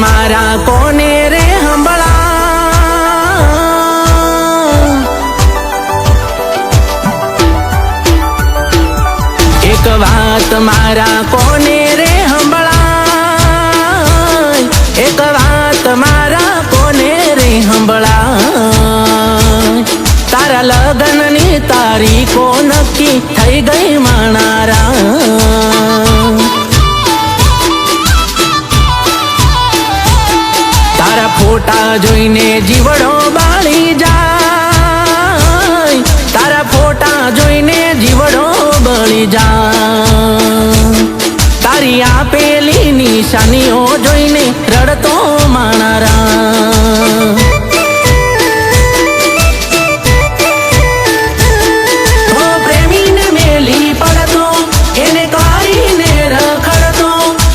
मारा कोने रे हंबळा। एक बात मारा कोने रे हंबळा। एक बात मारा कोने रे हंबळा। तारा लग्ननी तारीखो नक्की थई गई मानारा। तारा फोटा जोईने जीवड़ो बाळी जाय। तारा फोटा जोईने जीवड़ो बळी जाय। तारी आपेली निशानीओ जोईने रड़तो मानारा।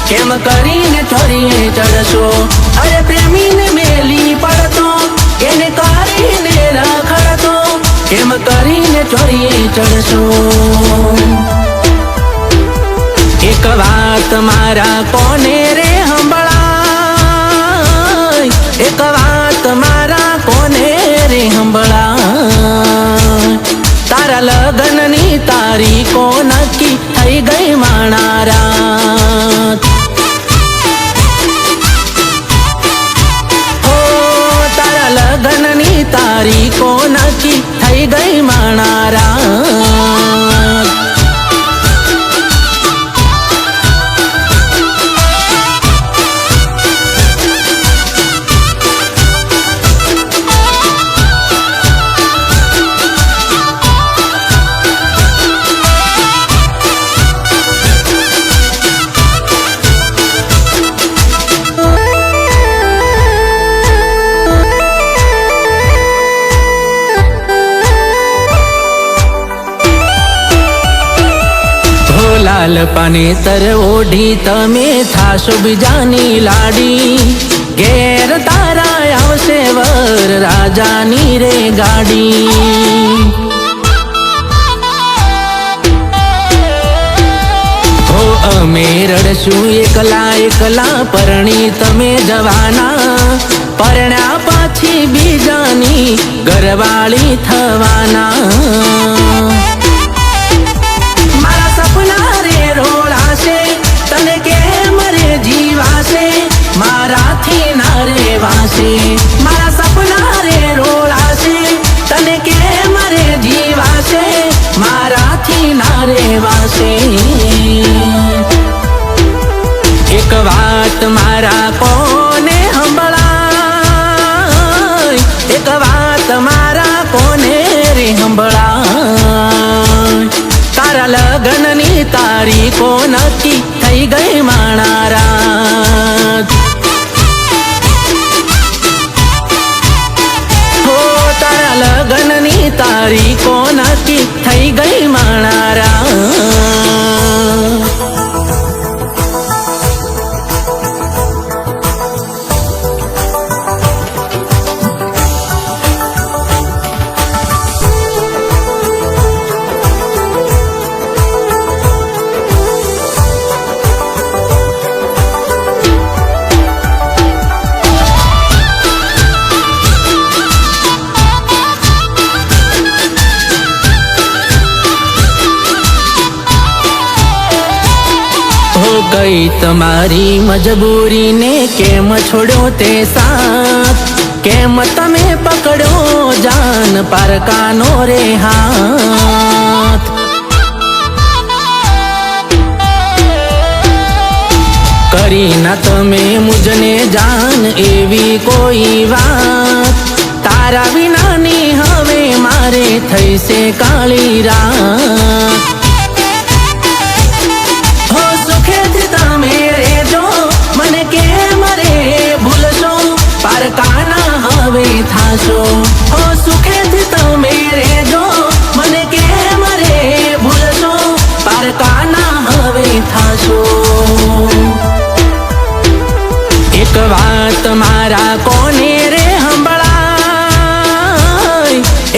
केम करीने छोरीए चढ़शो। अरे प्रेमी ने मेली पड़तो केने करीने रखड़तो। केम करीने छोरीए चढ़शो। एक बात मारा कोने रे हंबळा। एक बात मारा कोने रे हंबळा। तारा लग्ननी तारीखो नक्की थई गई मानारा। लग्ननी तारीखो नक्की थई गई मानारा। लाल पाने तर ओढ़ी तमे थाशो बीजानी लाडी। घेर तारा आवशे वर राजानी रे गाड़ी। हो अमे रड़शू एकला एकला परणी तमे जवाना। परण्या पाछी बीजानी घरवाળી थवाना। तने के मरे जीवासे माराथी नारे वासे। मारा सपना रे रोड़ासे तने के मरे जीवासे माराथी नारे वासे। एक बात मारा कोने हंबळा। एक बात मारा कोने रे हंबळा। तारा लग्ननी तारीखो नक्की थई गई मानारा। हो तारा लग्ननी तारीखो नक्की थई गई मानारा। गई तमारी मजबूरी ने केम छोड़ो ते साथ। केम तमे पकड़ो जान पारकानो रे हाथ। करी ना तमे मुझने जान एवी कोई बात। तारा विना नी हवे मारे थई से काली रात। पारकाना हवे थाशो। हो सुखे थी तो मेरे जो मन के मरे भूलशो। पारकाना हवे थाशो। एक बात मारा कोने रे हंबळा।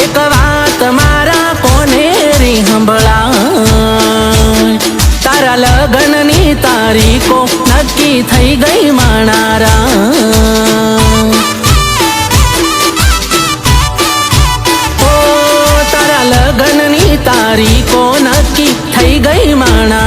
एक बात मारा कोने रे हंबळा। तारा लग्ननी तारीखो નક્કી થઈ ગઈ માણારા. ઓ તારા લગ્નની તારીખો નક્કી થઈ ગઈ માણા.